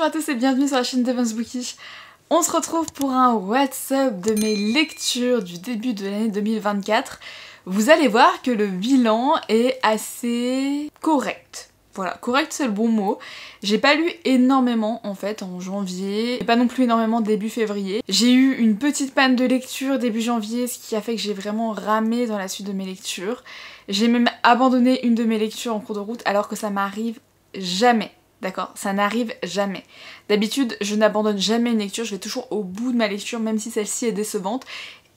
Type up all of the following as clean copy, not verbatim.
Bonjour à tous et bienvenue sur la chaîne d'Evans Bookish. On se retrouve pour un WhatsApp de mes lectures du début de l'année 2024. Vous allez voir que le bilan est assez correct. Voilà, correct c'est le bon mot. J'ai pas lu énormément en fait en janvier, et pas non plus énormément début février. J'ai eu une petite panne de lecture début janvier, ce qui a fait que j'ai vraiment ramé dans la suite de mes lectures. J'ai même abandonné une de mes lectures en cours de route alors que ça m'arrive jamais. D'accord, ça n'arrive jamais. D'habitude, je n'abandonne jamais une lecture, je vais toujours au bout de ma lecture, même si celle-ci est décevante.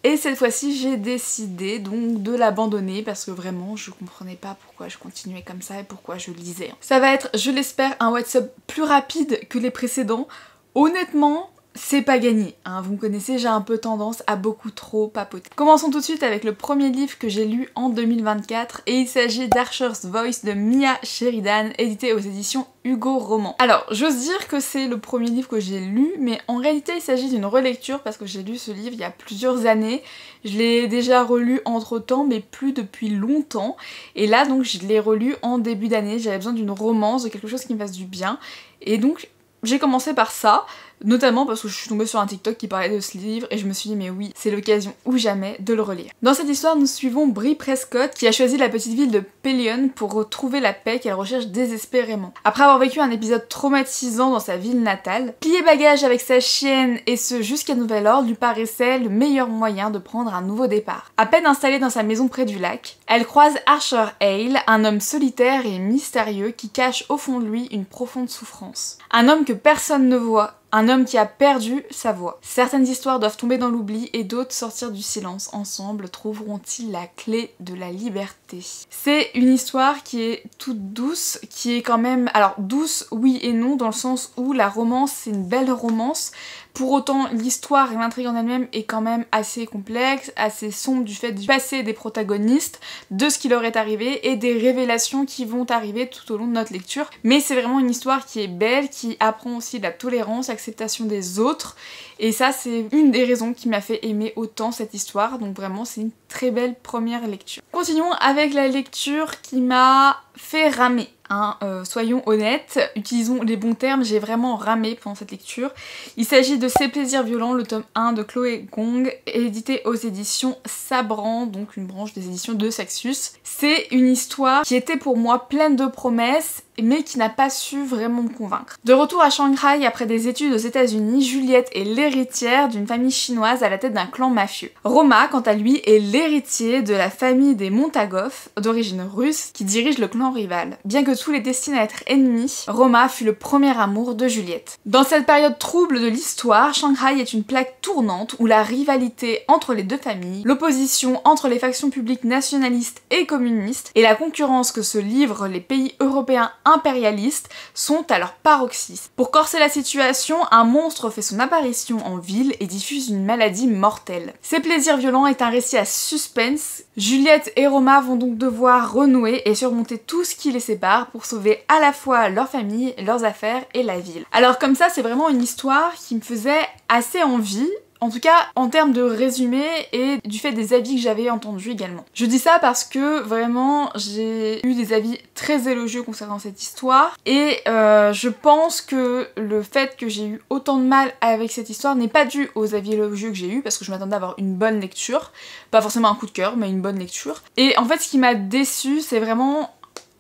Et cette fois-ci, j'ai décidé donc de l'abandonner parce que vraiment, je comprenais pas pourquoi je continuais comme ça et pourquoi je lisais. Ça va être, je l'espère, un WhatsApp plus rapide que les précédents. Honnêtement, c'est pas gagné, hein. Vous me connaissez, j'ai un peu tendance à beaucoup trop papoter. Commençons tout de suite avec le premier livre que j'ai lu en 2024 et il s'agit d'Archer's Voice de Mia Sheridan, édité aux éditions Hugo Roman. Alors, j'ose dire que c'est le premier livre que j'ai lu, mais en réalité il s'agit d'une relecture parce que j'ai lu ce livre il y a plusieurs années. Je l'ai déjà relu entre temps, mais plus depuis longtemps. Et là donc je l'ai relu en début d'année, j'avais besoin d'une romance, de quelque chose qui me fasse du bien. Et donc j'ai commencé par ça. Notamment parce que je suis tombée sur un TikTok qui parlait de ce livre et je me suis dit mais oui, c'est l'occasion ou jamais de le relire. Dans cette histoire, nous suivons Brie Prescott qui a choisi la petite ville de Pellion pour retrouver la paix qu'elle recherche désespérément. Après avoir vécu un épisode traumatisant dans sa ville natale, plier bagage avec sa chienne et ce jusqu'à nouvel ordre lui paraissait le meilleur moyen de prendre un nouveau départ. À peine installée dans sa maison près du lac, elle croise Archer Hale, un homme solitaire et mystérieux qui cache au fond de lui une profonde souffrance. Un homme que personne ne voit. Un homme qui a perdu sa voix. Certaines histoires doivent tomber dans l'oubli et d'autres sortir du silence. Ensemble, trouveront-ils la clé de la liberté? C'est une histoire qui est toute douce, qui est quand même... Alors douce, oui et non, dans le sens où la romance, c'est une belle romance. Pour autant, l'histoire et l'intrigue en elle-même est quand même assez complexe, assez sombre du fait du passé des protagonistes, de ce qui leur est arrivé et des révélations qui vont arriver tout au long de notre lecture. Mais c'est vraiment une histoire qui est belle, qui apprend aussi de la tolérance, l'acceptation des autres. Et ça, c'est une des raisons qui m'a fait aimer autant cette histoire. Donc vraiment, c'est une très belle première lecture. Continuons avec la lecture qui m'a fait ramer. Hein, soyons honnêtes, utilisons les bons termes, j'ai vraiment ramé pendant cette lecture. Il s'agit de Ces plaisirs violents, le tome 1 de Chloé Gong, édité aux éditions Sabran, donc une branche des éditions de Saxus. C'est une histoire qui était pour moi pleine de promesses, mais qui n'a pas su vraiment me convaincre. De retour à Shanghai après des études aux États-Unis, Juliette est l'héritière d'une famille chinoise à la tête d'un clan mafieux. Roma, quant à lui, est l'héritier de la famille des Montagov, d'origine russe, qui dirige le clan rival. Bien que tous les destinés à être ennemis, Roma fut le premier amour de Juliette. Dans cette période trouble de l'histoire, Shanghai est une plaque tournante où la rivalité entre les deux familles, l'opposition entre les factions publiques nationalistes et communistes, et la concurrence que se livrent les pays européens impérialistes sont à leur paroxysme. Pour corser la situation, un monstre fait son apparition en ville et diffuse une maladie mortelle. Ces plaisirs violents est un récit à suspense. Juliette et Roma vont donc devoir renouer et surmonter tout ce qui les sépare pour sauver à la fois leur famille, leurs affaires et la ville. Alors comme ça, c'est vraiment une histoire qui me faisait assez envie. En tout cas, en termes de résumé et du fait des avis que j'avais entendus également. Je dis ça parce que vraiment, j'ai eu des avis très élogieux concernant cette histoire et je pense que le fait que j'ai eu autant de mal avec cette histoire n'est pas dû aux avis élogieux que j'ai eu parce que je m'attendais à avoir une bonne lecture, pas forcément un coup de cœur, mais une bonne lecture. Et en fait, ce qui m'a déçue, c'est vraiment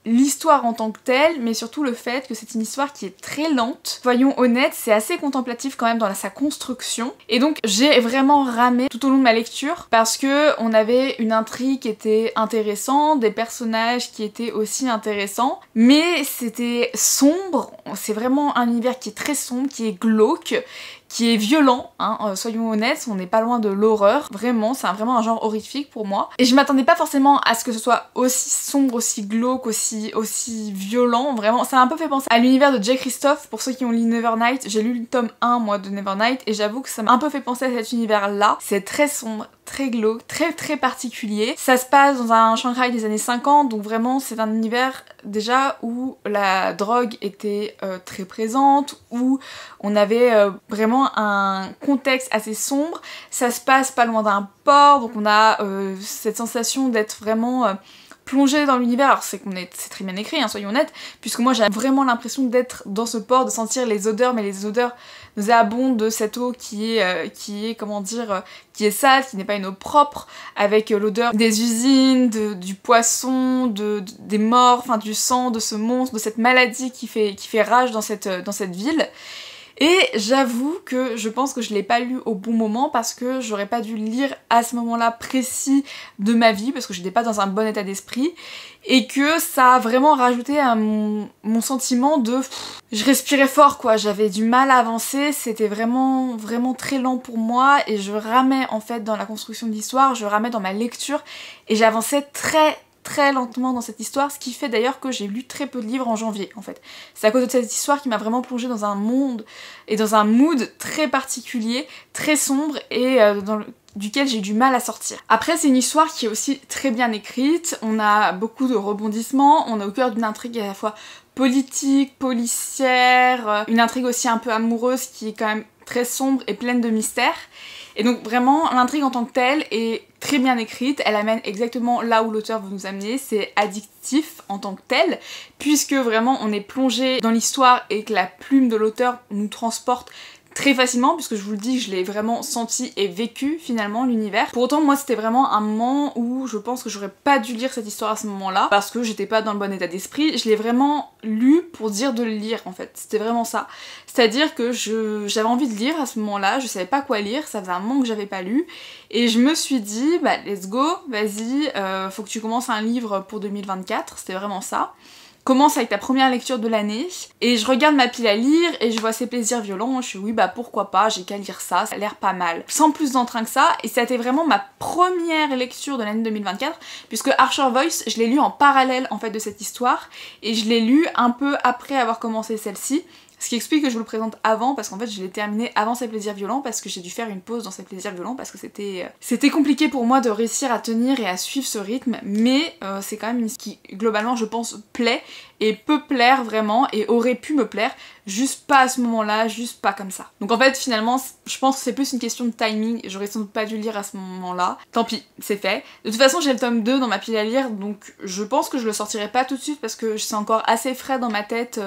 l'histoire en tant que telle, mais surtout le fait que c'est une histoire qui est très lente. Soyons honnêtes, c'est assez contemplatif quand même dans sa construction. Et donc j'ai vraiment ramé tout au long de ma lecture parce que on avait une intrigue qui était intéressante, des personnages qui étaient aussi intéressants, mais c'était sombre. C'est vraiment un univers qui est très sombre, qui est glauque, qui est violent, hein, soyons honnêtes, on n'est pas loin de l'horreur, vraiment, c'est vraiment un genre horrifique pour moi. Et je m'attendais pas forcément à ce que ce soit aussi sombre, aussi glauque, aussi violent, vraiment, ça m'a un peu fait penser à l'univers de Jay Kristoff, pour ceux qui ont lu Nevernight, j'ai lu le tome 1 moi de Nevernight, et j'avoue que ça m'a un peu fait penser à cet univers-là, c'est très sombre, très glauque, très particulier. Ça se passe dans un Shanghai des années 50, donc vraiment c'est un univers déjà où la drogue était très présente, où on avait vraiment un contexte assez sombre. Ça se passe pas loin d'un port, donc on a cette sensation d'être vraiment plongée dans l'univers, alors c'est très bien écrit, hein, soyons honnêtes, puisque moi j'ai vraiment l'impression d'être dans ce port, de sentir les odeurs, mais les odeurs nauséabondes de cette eau qui est comment dire, qui est sale, qui n'est pas une eau propre, avec l'odeur des usines, du poisson, des morts, enfin du sang, de ce monstre, de cette maladie qui fait rage dans cette ville. Et j'avoue que je pense que je l'ai pas lu au bon moment parce que j'aurais pas dû le lire à ce moment-là précis de ma vie parce que j'étais pas dans un bon état d'esprit et que ça a vraiment rajouté à mon sentiment de... Je respirais fort quoi, j'avais du mal à avancer, c'était vraiment très lent pour moi et je ramais en fait dans la construction de l'histoire, je ramais dans ma lecture et j'avançais très lentement dans cette histoire, ce qui fait d'ailleurs que j'ai lu très peu de livres en janvier en fait. C'est à cause de cette histoire qui m'a vraiment plongée dans un monde et dans un mood très particulier, très sombre et duquel j'ai du mal à sortir. Après c'est une histoire qui est aussi très bien écrite, on a beaucoup de rebondissements, on est au cœur d'une intrigue à la fois politique, policière, une intrigue aussi un peu amoureuse qui est quand même très sombre et pleine de mystères. Et donc vraiment l'intrigue en tant que telle est très bien écrite, elle amène exactement là où l'auteur veut nous amener, c'est addictif en tant que tel, puisque vraiment on est plongé dans l'histoire et que la plume de l'auteur nous transporte très facilement, puisque je vous le dis, je l'ai vraiment senti et vécu finalement l'univers. Pour autant moi c'était vraiment un moment où je pense que j'aurais pas dû lire cette histoire à ce moment-là, parce que j'étais pas dans le bon état d'esprit, je l'ai vraiment lu pour dire de le lire en fait, c'était vraiment ça. C'est-à-dire que j'avais envie de lire à ce moment-là, je savais pas quoi lire, ça faisait un moment que j'avais pas lu, et je me suis dit, bah let's go, vas-y, faut que tu commences un livre pour 2024, c'était vraiment ça. Commence avec ta première lecture de l'année, et je regarde ma pile à lire, et je vois ces plaisirs violents, je suis oui bah pourquoi pas, j'ai qu'à lire ça, ça a l'air pas mal. Sans plus d'entrain que ça, et ça a été vraiment ma première lecture de l'année 2024, puisque Archer Voice, je l'ai lu en parallèle en fait de cette histoire, et je l'ai lu un peu après avoir commencé celle-ci. Ce qui explique que je vous le présente avant, parce qu'en fait je l'ai terminé avant Ces plaisirs violents, parce que j'ai dû faire une pause dans Ces plaisirs violents, parce que c'était compliqué pour moi de réussir à tenir et à suivre ce rythme, mais c'est quand même une qui globalement je pense plaît, et peut plaire vraiment, et aurait pu me plaire, juste pas à ce moment-là, juste pas comme ça. Donc en fait finalement je pense que c'est plus une question de timing, j'aurais sans doute pas dû le lire à ce moment-là, tant pis, c'est fait. De toute façon j'ai le tome 2 dans ma pile à lire, donc je pense que je le sortirai pas tout de suite, parce que c'est encore assez frais dans ma tête,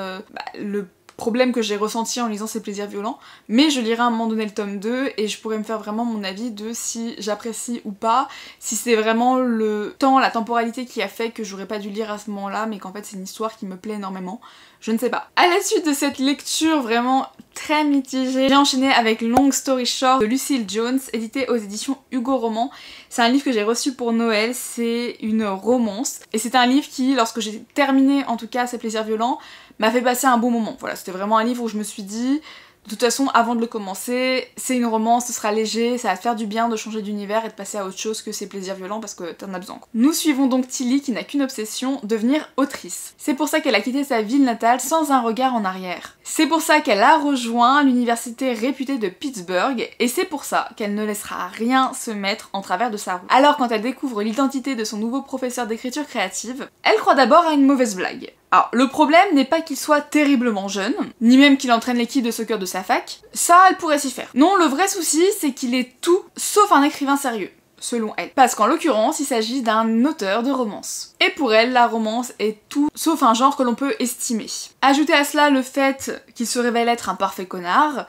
le problème que j'ai ressenti en lisant Ces plaisirs violents, mais je lirai à un moment donné le tome 2 et je pourrais me faire vraiment mon avis de si j'apprécie ou pas, si c'est vraiment le temps, la temporalité qui a fait que j'aurais pas dû lire à ce moment-là, mais qu'en fait c'est une histoire qui me plaît énormément. Je ne sais pas. À la suite de cette lecture vraiment très mitigée, j'ai enchaîné avec Long Story Short de Lucille Jones, édité aux éditions Hugo Roman. C'est un livre que j'ai reçu pour Noël, c'est une romance. Et c'est un livre qui, lorsque j'ai terminé en tout cas Ces plaisirs violents, m'a fait passer un bon moment. Voilà, c'était vraiment un livre où je me suis dit... De toute façon, avant de le commencer, c'est une romance, ce sera léger, ça va te faire du bien de changer d'univers et de passer à autre chose que Ces plaisirs violents parce que t'en as besoin. Nous suivons donc Tilly qui n'a qu'une obsession, devenir autrice. C'est pour ça qu'elle a quitté sa ville natale sans un regard en arrière. C'est pour ça qu'elle a rejoint l'université réputée de Pittsburgh et c'est pour ça qu'elle ne laissera rien se mettre en travers de sa route. Alors quand elle découvre l'identité de son nouveau professeur d'écriture créative, elle croit d'abord à une mauvaise blague. Alors, le problème n'est pas qu'il soit terriblement jeune, ni même qu'il entraîne l'équipe de soccer de sa fac, ça elle pourrait s'y faire. Non, le vrai souci, c'est qu'il est tout sauf un écrivain sérieux, selon elle. Parce qu'en l'occurrence, il s'agit d'un auteur de romance. Et pour elle, la romance est tout sauf un genre que l'on peut estimer. Ajoutez à cela le fait qu'il se révèle être un parfait connard,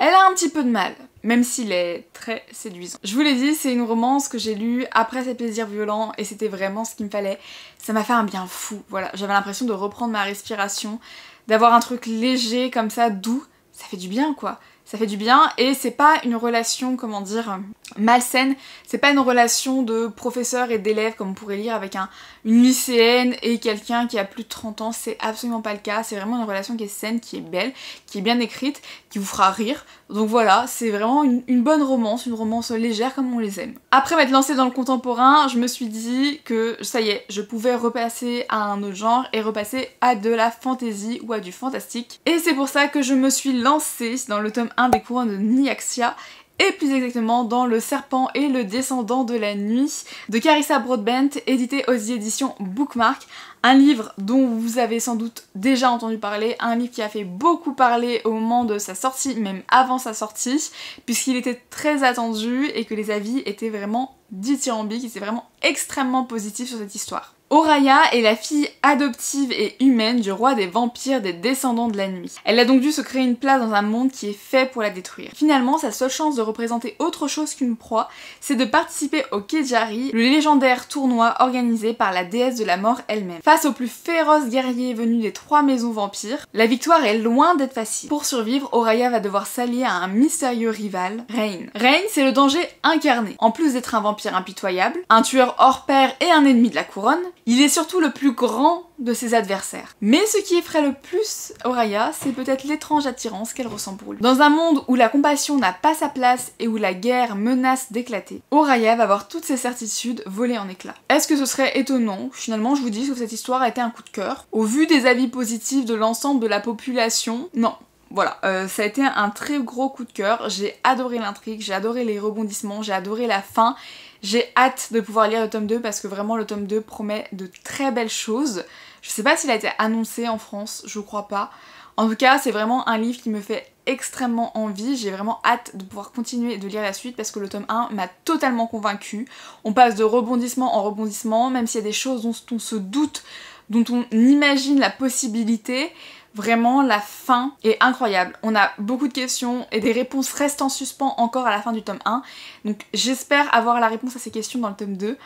elle a un petit peu de mal, même s'il est très séduisant. Je vous l'ai dit, c'est une romance que j'ai lue après Ces plaisirs violents et c'était vraiment ce qu'il me fallait. Ça m'a fait un bien fou, voilà. J'avais l'impression de reprendre ma respiration, d'avoir un truc léger comme ça, doux. Ça fait du bien quoi. Ça fait du bien et c'est pas une relation, comment dire, malsaine. C'est pas une relation de professeur et d'élève comme on pourrait lire avec une lycéenne et quelqu'un qui a plus de 30 ans. C'est absolument pas le cas. C'est vraiment une relation qui est saine, qui est belle, qui est bien écrite, qui vous fera rire. Donc voilà, c'est vraiment une bonne romance, une romance légère comme on les aime. Après m'être lancée dans le contemporain, je me suis dit que ça y est, je pouvais repasser à un autre genre et repasser à de la fantasy ou à du fantastique. Et c'est pour ça que je me suis lancée dans le tome 1 des couronnes de Nyaxia, et plus exactement dans Le Serpent et le Descendant de la Nuit de Carissa Broadbent, édité aux éditions Bookmark. Un livre dont vous avez sans doute déjà entendu parler, un livre qui a fait beaucoup parler au moment de sa sortie, même avant sa sortie, puisqu'il était très attendu et que les avis étaient vraiment dithyrambiques, ils étaient vraiment extrêmement positifs sur cette histoire. Oraya est la fille adoptive et humaine du roi des vampires des descendants de la nuit. Elle a donc dû se créer une place dans un monde qui est fait pour la détruire. Finalement, sa seule chance de représenter autre chose qu'une proie, c'est de participer au Kejari, le légendaire tournoi organisé par la déesse de la mort elle-même. Face aux plus féroces guerriers venus des 3 maisons vampires, la victoire est loin d'être facile. Pour survivre, Oraya va devoir s'allier à un mystérieux rival, Rain. Rain, c'est le danger incarné. En plus d'être un vampire impitoyable, un tueur hors pair et un ennemi de la couronne, il est surtout le plus grand de ses adversaires. Mais ce qui effraie le plus Oraya, c'est peut-être l'étrange attirance qu'elle ressent pour lui. Dans un monde où la compassion n'a pas sa place et où la guerre menace d'éclater, Oraya va voir toutes ses certitudes voler en éclats. Est-ce que ce serait étonnant? Finalement, je vous dis que cette histoire a été un coup de cœur. Au vu des avis positifs de l'ensemble de la population, non. Voilà, ça a été un très gros coup de cœur. J'ai adoré l'intrigue, j'ai adoré les rebondissements, j'ai adoré la fin. J'ai hâte de pouvoir lire le tome 2 parce que vraiment le tome 2 promet de très belles choses. Je sais pas s'il a été annoncé en France, je crois pas. En tout cas, c'est vraiment un livre qui me fait extrêmement envie. J'ai vraiment hâte de pouvoir continuer de lire la suite parce que le tome 1 m'a totalement convaincue. On passe de rebondissement en rebondissement, même s'il y a des choses dont on se doute, dont on imagine la possibilité. Vraiment, la fin est incroyable. On a beaucoup de questions et des réponses restent en suspens encore à la fin du tome 1. Donc j'espère avoir la réponse à ces questions dans le tome 2.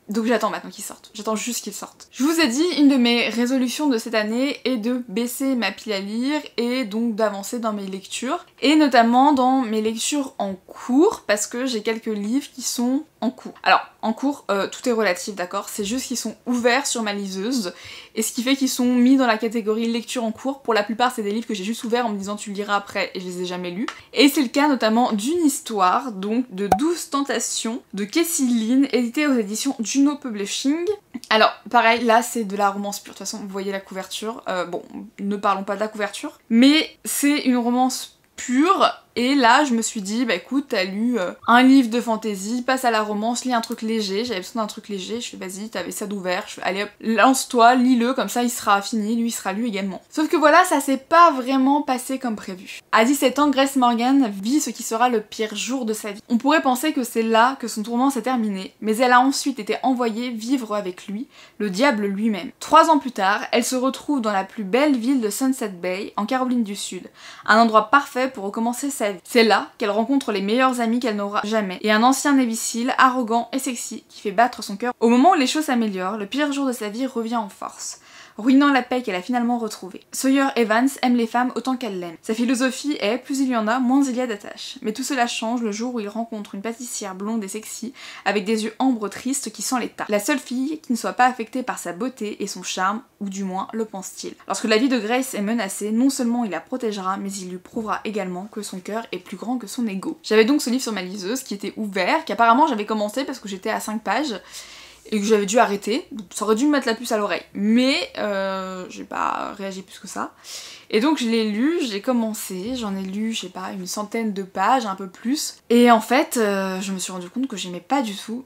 Donc j'attends maintenant qu'ils sortent. J'attends juste qu'ils sortent. Je vous ai dit, une de mes résolutions de cette année est de baisser ma pile à lire et donc d'avancer dans mes lectures. Et notamment dans mes lectures en cours parce que j'ai quelques livres qui sont en cours. Alors, en cours, tout est relatif, d'accord? C'est juste qu'ils sont ouverts sur ma liseuse et ce qui fait qu'ils sont mis dans la catégorie lecture en cours. Pour la plupart, c'est des livres que j'ai juste ouverts en me disant tu le liras après et je les ai jamais lus. Et c'est le cas notamment d'une histoire, donc de 12 tentations de Casey Lynn, éditée aux éditions Juno Publishing. Alors, pareil, là c'est de la romance pure. De toute façon, vous voyez la couverture. Bon, ne parlons pas de la couverture. Mais c'est une romance pure. Et là, je me suis dit, bah écoute, t'as lu un livre de fantasy, passe à la romance, lis un truc léger. J'avais besoin d'un truc léger, je fais vas-y, t'avais ça d'ouvert, je fais allez hop, lance-toi, lis-le, comme ça il sera fini, lui il sera lu également. Sauf que voilà, ça s'est pas vraiment passé comme prévu. À 17 ans, Grace Morgan vit ce qui sera le pire jour de sa vie. On pourrait penser que c'est là que son tourment s'est terminé, mais elle a ensuite été envoyée vivre avec lui, le diable lui-même. 3 ans plus tard, elle se retrouve dans la plus belle ville de Sunset Bay, en Caroline du Sud, un endroit parfait pour recommencer sa vie. C'est là qu'elle rencontre les meilleurs amis qu'elle n'aura jamais, et un ancien Navy Seal, arrogant et sexy, qui fait battre son cœur. Au moment où les choses s'améliorent, le pire jour de sa vie revient en force, ruinant la paix qu'elle a finalement retrouvée. Sawyer Evans aime les femmes autant qu'elle l'aime. Sa philosophie est, plus il y en a, moins il y a d'attache. Mais tout cela change le jour où il rencontre une pâtissière blonde et sexy, avec des yeux ambre tristes qui sent les tartes. La seule fille qui ne soit pas affectée par sa beauté et son charme, ou du moins le pense-t-il. Lorsque la vie de Grace est menacée, non seulement il la protégera, mais il lui prouvera également que son cœur est plus grand que son ego. J'avais donc ce livre sur ma liseuse qui était ouvert, qu'apparemment j'avais commencé parce que j'étais à 5 pages, et que j'avais dû arrêter. Ça aurait dû me mettre la puce à l'oreille, mais j'ai pas réagi plus que ça. Et donc je l'ai lu, j'ai commencé, j'en ai lu, je sais pas, une centaine de pages, un peu plus. Et en fait, je me suis rendu compte que j'aimais pas du tout.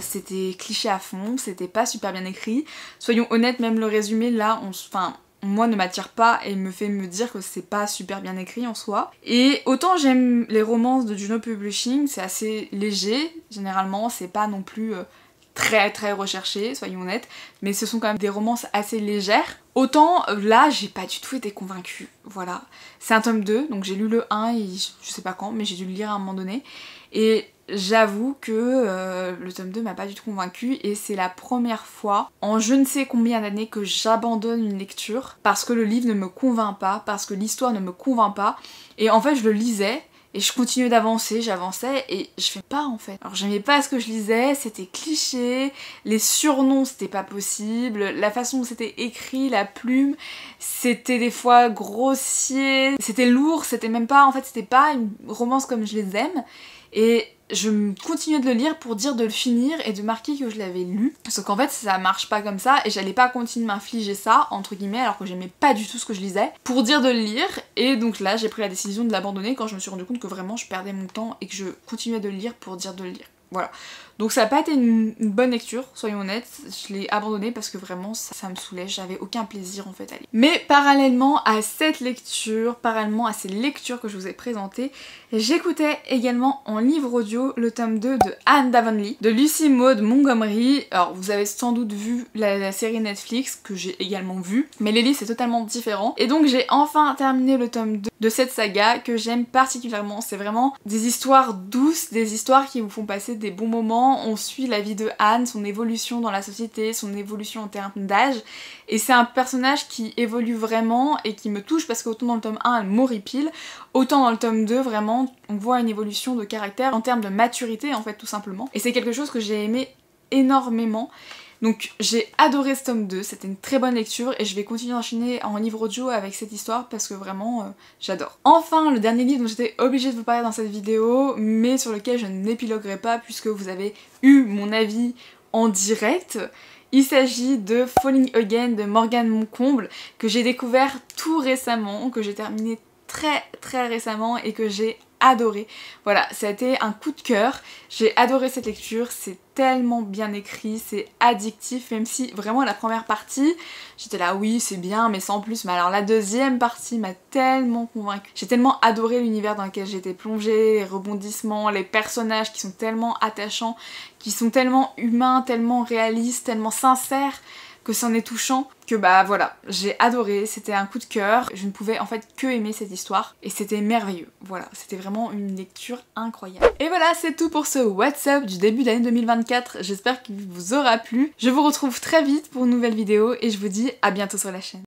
C'était cliché à fond, c'était pas super bien écrit. Soyons honnêtes, même le résumé là, moi ne m'attire pas et me fait me dire que c'est pas super bien écrit en soi. Et autant j'aime les romances de Juno Publishing, c'est assez léger, généralement c'est pas non plus très recherché, soyons honnêtes, mais ce sont quand même des romances assez légères. Autant là, j'ai pas du tout été convaincue, voilà. C'est un tome 2, donc j'ai lu le 1, et je sais pas quand, mais j'ai dû le lire à un moment donné. Et j'avoue que le tome 2 m'a pas du tout convaincue, et c'est la première fois en je ne sais combien d'années que j'abandonne une lecture, parce que le livre ne me convainc pas, parce que l'histoire ne me convainc pas, et en fait je le lisais, et je continuais d'avancer, j'avançais et je fais pas en fait. Alors j'aimais pas ce que je lisais, c'était cliché, les surnoms c'était pas possible, la façon dont c'était écrit, la plume, c'était des fois grossier, c'était lourd, c'était même pas, en fait c'était pas une romance comme je les aime. Et je continuais de le lire pour dire de le finir et de marquer que je l'avais lu. Sauf qu'en fait ça marche pas comme ça et j'allais pas continuer de m'infliger ça, entre guillemets, alors que j'aimais pas du tout ce que je lisais, pour dire de le lire. Et donc là j'ai pris la décision de l'abandonner quand je me suis rendu compte que vraiment je perdais mon temps et que je continuais de le lire pour dire de le lire. voilà. Donc ça n'a pas été une bonne lecture, soyons honnêtes, je l'ai abandonné parce que vraiment ça me saoulait, j'avais aucun plaisir en fait à lire. Mais parallèlement à cette lecture, parallèlement à ces lectures que je vous ai présentées, j'écoutais également en livre audio le tome 2 de Anne d'Avonlea, de Lucy Maud Montgomery. Alors vous avez sans doute vu la série Netflix que j'ai également vue, mais les livres c'est totalement différent. Et donc j'ai enfin terminé le tome 2 de cette saga que j'aime particulièrement. C'est vraiment des histoires douces, des histoires qui vous font passer des bons moments. On suit la vie de Anne, son évolution dans la société, son évolution en termes d'âge. Et c'est un personnage qui évolue vraiment et qui me touche parce qu'autant dans le tome 1 elle m'horripile, autant dans le tome 2 vraiment on voit une évolution de caractère en termes de maturité en fait tout simplement. Et c'est quelque chose que j'ai aimé énormément. Donc j'ai adoré ce tome 2, c'était une très bonne lecture et je vais continuer d'enchaîner en livre audio avec cette histoire parce que vraiment j'adore. Enfin, le dernier livre dont j'étais obligée de vous parler dans cette vidéo, mais sur lequel je n'épiloguerai pas puisque vous avez eu mon avis en direct. Il s'agit de Falling Again de Morgane Moncomble que j'ai découvert tout récemment, que j'ai terminé très récemment et que j'ai adoré. Voilà, ça a été un coup de cœur. J'ai adoré cette lecture, c'est tellement bien écrit, c'est addictif, même si vraiment la première partie, j'étais là oui c'est bien mais sans plus, mais alors la deuxième partie m'a tellement convaincue. J'ai tellement adoré l'univers dans lequel j'étais plongée, les rebondissements, les personnages qui sont tellement attachants, qui sont tellement humains, tellement réalistes, tellement sincères, que c'en est touchant, que bah voilà, j'ai adoré, c'était un coup de cœur, je ne pouvais en fait que aimer cette histoire, et c'était merveilleux, voilà, c'était vraiment une lecture incroyable. Et voilà, c'est tout pour ce What's Up du début de l'année 2024, j'espère qu'il vous aura plu, je vous retrouve très vite pour une nouvelle vidéo, et je vous dis à bientôt sur la chaîne.